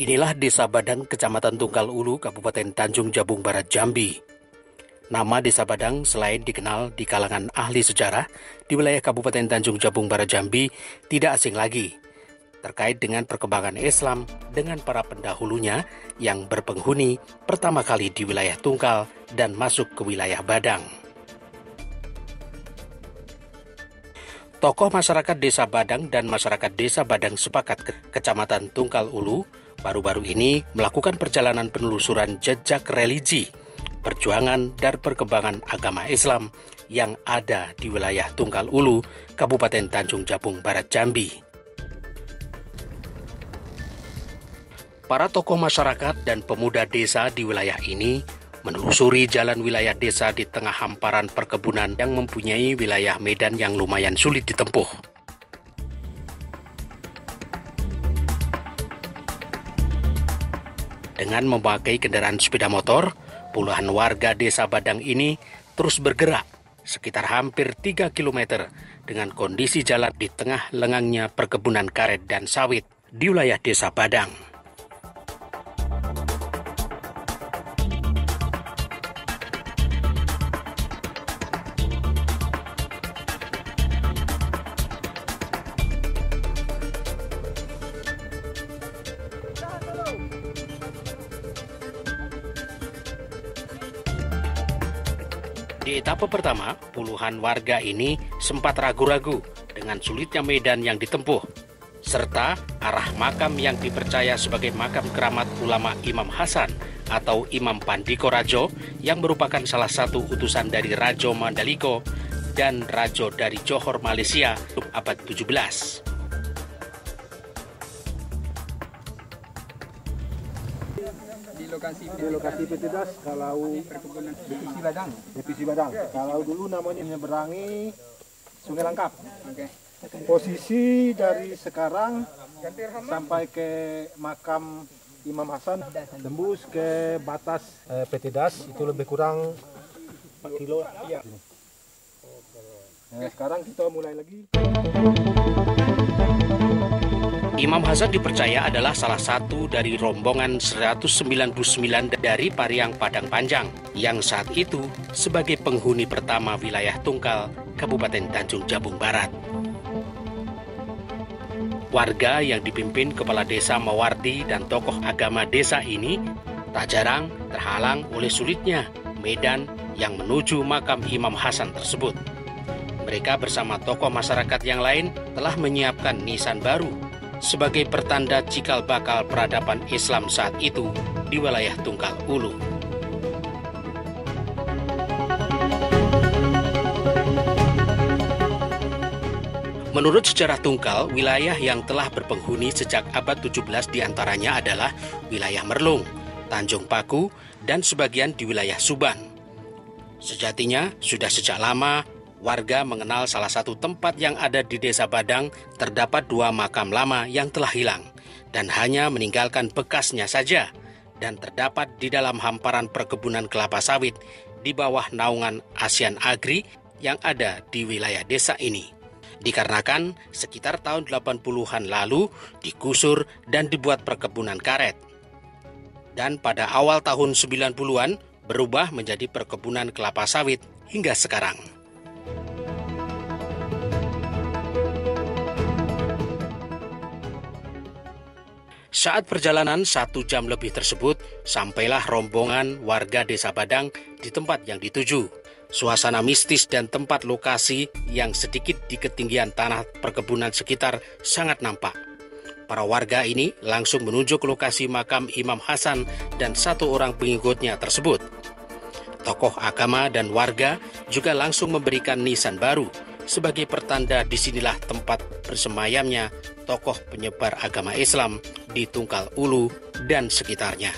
Inilah Desa Badang, Kecamatan Tunggal Ulu, Kabupaten Tanjung Jabung Barat, Jambi. Nama Desa Badang selain dikenal di kalangan ahli sejarah di wilayah Kabupaten Tanjung Jabung Barat, Jambi, tidak asing lagi terkait dengan perkembangan Islam dengan para pendahulunya yang berpenghuni pertama kali di wilayah Tunggal dan masuk ke wilayah Badang. Tokoh masyarakat Desa Badang dan masyarakat Desa Badang Sepakat Kecamatan Tunggal Ulu baru-baru ini melakukan perjalanan penelusuran jejak religi, perjuangan dan perkembangan agama Islam yang ada di wilayah Tunggal Ulu, Kabupaten Tanjung Jabung Barat, Jambi. Para tokoh masyarakat dan pemuda desa di wilayah ini menelusuri jalan wilayah desa di tengah hamparan perkebunan yang mempunyai wilayah medan yang lumayan sulit ditempuh. Dengan memakai kendaraan sepeda motor, puluhan warga Desa Badang ini terus bergerak sekitar hampir 3 km dengan kondisi jalan di tengah lengangnya perkebunan karet dan sawit di wilayah Desa Badang. Di etapa pertama, puluhan warga ini sempat ragu-ragu dengan sulitnya medan yang ditempuh, serta arah makam yang dipercaya sebagai makam keramat ulama Imam Hasan atau Imam Pandiko Rajo yang merupakan salah satu utusan dari Rajo Mandaliko dan Rajo dari Johor, Malaysia abad 17. Di lokasi Petidas kalau Divisi Badang. Kalau dulu namanya menyeberangi Sungai Langkap. Posisi dari sekarang sampai ke makam Imam Hasan tembus ke batas Petidas itu lebih kurang 4 kilo. Iya. Nah, sekarang kita mulai lagi. Imam Hasan dipercaya adalah salah satu dari rombongan 199 dari Pariang Padang Panjang yang saat itu sebagai penghuni pertama wilayah Tunggal, Kabupaten Tanjung Jabung Barat. Warga yang dipimpin Kepala Desa Mawardi dan tokoh agama desa ini tak jarang terhalang oleh sulitnya medan yang menuju makam Imam Hasan tersebut. Mereka bersama tokoh masyarakat yang lain telah menyiapkan nisan baru sebagai pertanda cikal bakal peradaban Islam saat itu di wilayah Tunggal Ulu. Menurut sejarah Tunggal, wilayah yang telah berpenghuni sejak abad 17 diantaranya adalah wilayah Merlung, Tanjung Paku, dan sebagian di wilayah Suban. Sejatinya, sudah sejak lama warga mengenal salah satu tempat yang ada di Desa Badang terdapat 2 makam lama yang telah hilang dan hanya meninggalkan bekasnya saja dan terdapat di dalam hamparan perkebunan kelapa sawit di bawah naungan ASEAN Agri yang ada di wilayah desa ini. Dikarenakan sekitar tahun 80-an lalu digusur dan dibuat perkebunan karet. Dan pada awal tahun 90-an berubah menjadi perkebunan kelapa sawit hingga sekarang. Saat perjalanan 1 jam lebih tersebut, sampailah rombongan warga Desa Badang di tempat yang dituju. Suasana mistis dan tempat lokasi yang sedikit di ketinggian tanah perkebunan sekitar sangat nampak. Para warga ini langsung menunjuk lokasi makam Imam Hasan dan 1 orang pengikutnya tersebut. Tokoh agama dan warga juga langsung memberikan nisan baru sebagai pertanda disinilah tempat bersemayamnya tokoh penyebar agama Islam di Tunggal Ulu dan sekitarnya.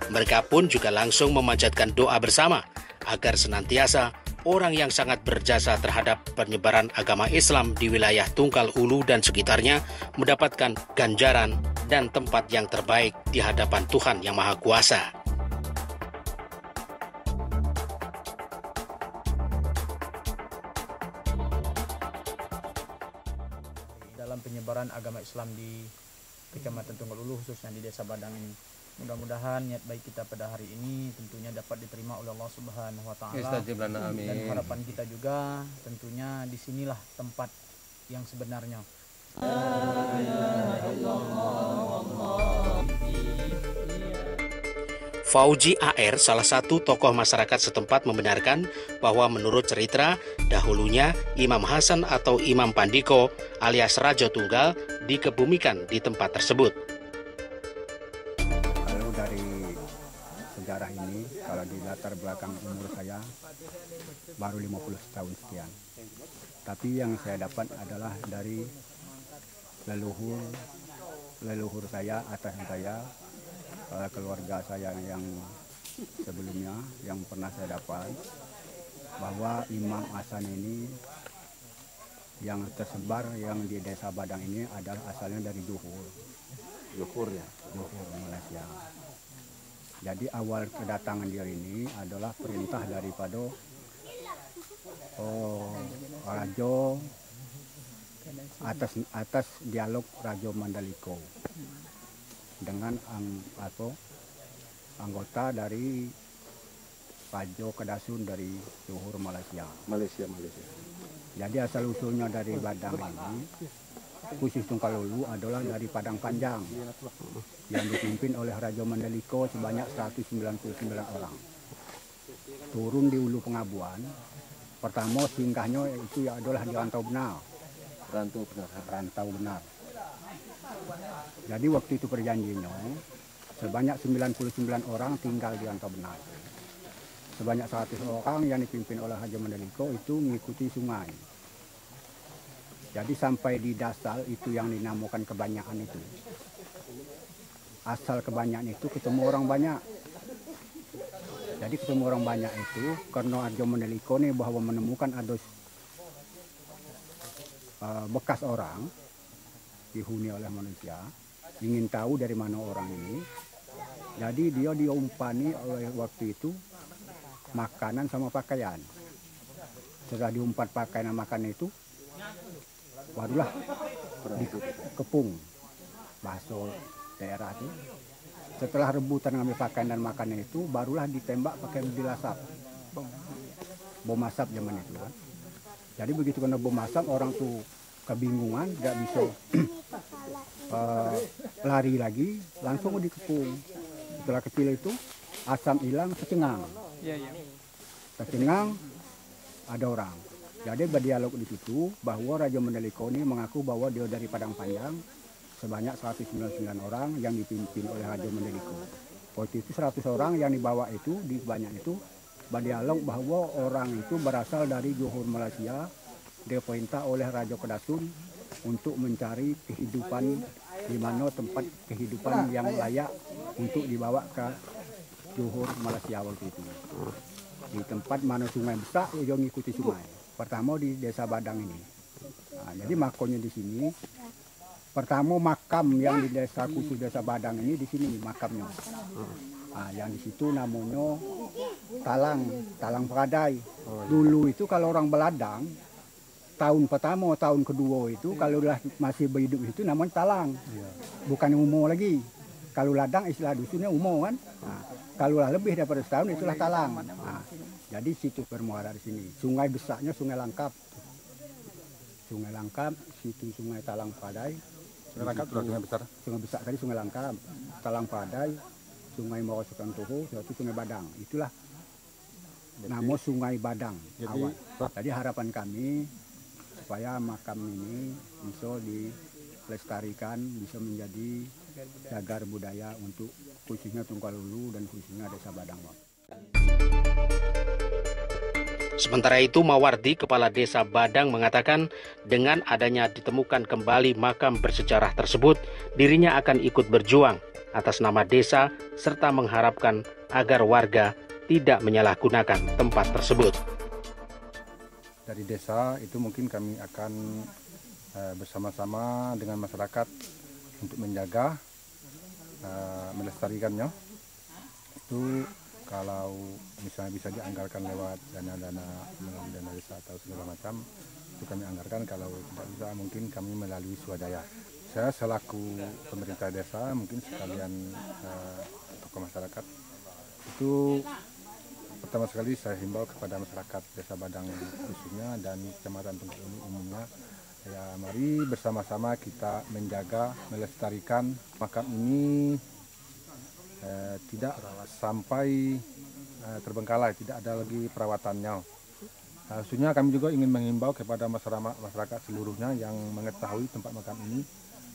Mereka pun juga langsung memanjatkan doa bersama agar senantiasa orang yang sangat berjasa terhadap penyebaran agama Islam di wilayah Tunggal Ulu dan sekitarnya mendapatkan ganjaran dan tempat yang terbaik di hadapan Tuhan Yang Maha Kuasa. Dalam penyebaran agama Islam di Kecamatan Tunggal Ulu, khususnya di Desa Badang ini, mudah-mudahan niat baik kita pada hari ini tentunya dapat diterima oleh Allah Subhanahu wa Ta'ala. Dan harapan kita juga tentunya disinilah tempat yang sebenarnya. Fauji AR, salah satu tokoh masyarakat setempat, membenarkan bahwa menurut cerita dahulunya Imam Hasan atau Imam Pandiko alias Raja Tunggal dikebumikan di tempat tersebut. Kalau dari sejarah ini, kalau di latar belakang umur saya baru 50 tahun sekian. Tapi yang saya dapat adalah dari leluhur saya, atasan saya, keluarga saya yang sebelumnya yang pernah saya dapat, bahwa Imam Hasan ini yang tersebar yang di Desa Badang ini adalah asalnya dari Johor Malaysia. Jadi awal kedatangan dia ini adalah perintah daripada Raja atas dialog Raja Mandaliko dengan anggota dari Raja Kedasun dari Johor Malaysia. Jadi asal usulnya dari Badang ini, khusus Tunggal Ulu, adalah dari Padang Panjang yang dipimpin oleh Raja Mandaliko sebanyak 199 orang. Turun di Ulu Pengabuan, pertama singgahnya itu adalah di Rantau Benar. Jadi waktu itu perjanjiannya sebanyak 99 orang tinggal di Rantau Benar. Sebanyak 100 orang yang dipimpin oleh Raja Mandaliko itu mengikuti sungai. Jadi sampai di dasar itu yang dinamakan kebanyakan itu. Asal kebanyakan itu ketemu orang banyak. Jadi ketemu orang banyak itu karena Raja Mandaliko ini bahwa menemukan ada bekas orang dihuni oleh manusia, ingin tahu dari mana orang ini. Jadi dia diumpani oleh waktu itu makanan sama pakaian. Setelah diumpat pakaian dan makanan itu, barulah dikepung bakso daerah itu. Setelah rebutan ngambil pakaian dan makanan itu, barulah ditembak pakai mobil asap, bom asap zaman itu kan. Jadi begitu kena bom asap, orang tuh kebingungan, tidak bisa lari lagi, langsung dikepung. Setelah kecil itu asam hilang, kecengang. Kecengang ada orang. Jadi berdialog di situ bahwa Raja Mandaliko ini mengaku bahwa dia dari Padang Panjang sebanyak 199 orang yang dipimpin oleh Raja Mandaliko. Waktu itu 100 orang yang dibawa itu di banyak itu berdialog bahwa orang itu berasal dari Johor Malaysia, diperintah oleh Raja Kedasun untuk mencari kehidupan di mana tempat kehidupan yang layak untuk dibawa ke Johor Malaysia waktu itu. Di tempat mana sungai besar, dia mengikuti sungai. Pertama di Desa Badang ini. Nah, jadi makamnya di sini. Pertama makam yang di desa khusus Desa Badang ini di sini makamnya. Nah, yang di situ namanya Talang Peradai. Dulu itu kalau orang Beladang, tahun pertama, tahun kedua itu kalau masih berhidup itu namanya Talang. Bukan umur lagi. Kalau ladang istilah dusunnya umur kan. Nah, kalau lebih daripada setahun itulah Talang. Nah, jadi situ bermuara di sini. Sungai besarnya Sungai Langkap. Sungai Langkap, situ Sungai Talang Peradai. Sungai besar tadi Sungai Langkap, Talang Peradai, Sungai Morosukang Toho, yaitu Sungai Badang. Itulah nama Sungai Badang awal. Jadi harapan kami supaya makam ini bisa dilestarikan, bisa menjadi cagar budaya untuk khususnya Tunggal Ulu dan khususnya Desa Badang. Sementara itu, Mawardi, Kepala Desa Badang, mengatakan dengan adanya ditemukan kembali makam bersejarah tersebut, dirinya akan ikut berjuang atas nama desa serta mengharapkan agar warga tidak menyalahgunakan tempat tersebut. dari desa itu mungkin kami akan bersama-sama dengan masyarakat untuk menjaga, melestarikannya. Itu kalau misalnya bisa dianggarkan lewat dana-dana desa atau segala macam, itu kami anggarkan. Kalau tidak bisa mungkin kami melalui swadaya. Saya selaku pemerintah desa, mungkin sekalian tokoh masyarakat, itu pertama sekali saya himbau kepada masyarakat Desa Badang khususnya dan Kecamatan Tunggal Ulu umumnya, ya mari bersama-sama kita menjaga, melestarikan makam ini tidak sampai terbengkalai, tidak ada lagi perawatannya. Khususnya kami juga ingin menghimbau kepada masyarakat seluruhnya yang mengetahui tempat makam ini.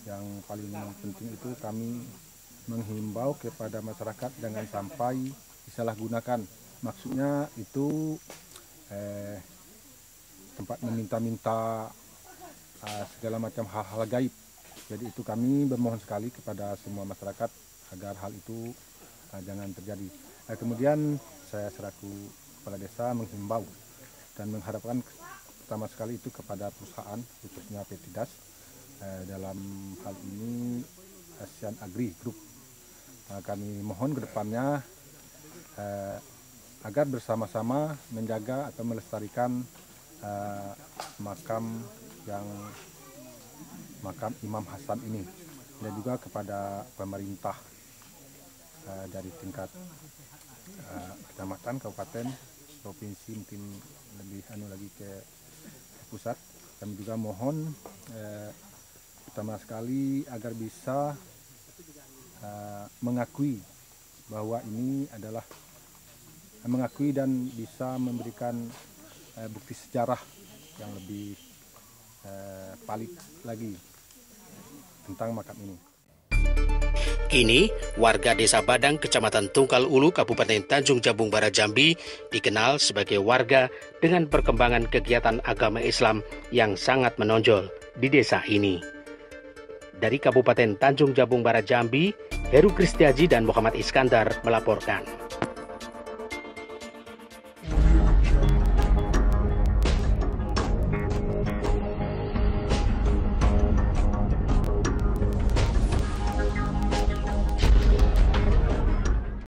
Yang paling penting itu kami menghimbau kepada masyarakat jangan sampai disalahgunakan. Maksudnya itu tempat meminta-minta segala macam hal-hal gaib. Jadi itu kami bermohon sekali kepada semua masyarakat agar hal itu jangan terjadi. Kemudian saya selaku kepala desa menghimbau dan mengharapkan pertama sekali itu kepada perusahaan khususnya PT Das dalam hal ini Asian Agri Group. Kami mohon ke depannya agar bersama-sama menjaga atau melestarikan makam Imam Hasan ini, dan juga kepada pemerintah dari tingkat kecamatan, kabupaten, provinsi, mungkin lebih lagi ke pusat. Kami juga mohon pertama sekali agar bisa mengakui bahwa ini adalah mengakui dan bisa memberikan bukti sejarah yang lebih valid lagi tentang makam ini. Kini, warga Desa Badang, Kecamatan Tunggal Ulu, Kabupaten Tanjung Jabung Barat, Jambi, dikenal sebagai warga dengan perkembangan kegiatan agama Islam yang sangat menonjol di desa ini. Dari Kabupaten Tanjung Jabung Barat, Jambi, Heru Kristiaji dan Muhammad Iskandar melaporkan.